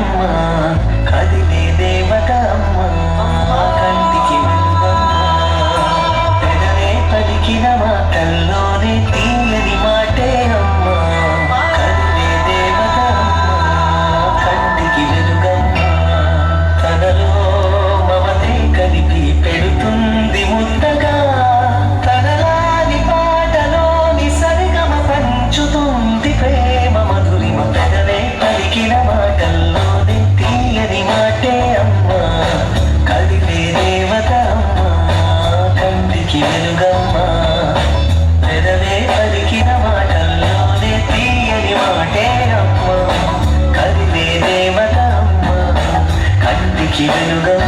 వెలుగమ్మ కదిలే దేవత అమ్మ కంటికి వెలుగమ్మ పెదవే పలికిన మాటల్లోనే తీయని మాటే అమ్మ కదిలే దేవత అమ్మ కంటికి వెలుగమ్మ తనలో మమతే కలిపి పెడుతుంది ముద్దగా తనలాని పాటలోని సరిగమ పంచుతుంది ప్రేమ మధురిమ పెదవే పలికిన మాటల్లోనే తీయని మాటే అమ్మ కదిలే దేవత అమ్మ కంటికి వెలుగమ్మ పెదవే పలికిన మాటల్లోనే తీయని మాటే అమ్మ కదిలే దేవత అమ్మ కంటికి వెలుగమ్మ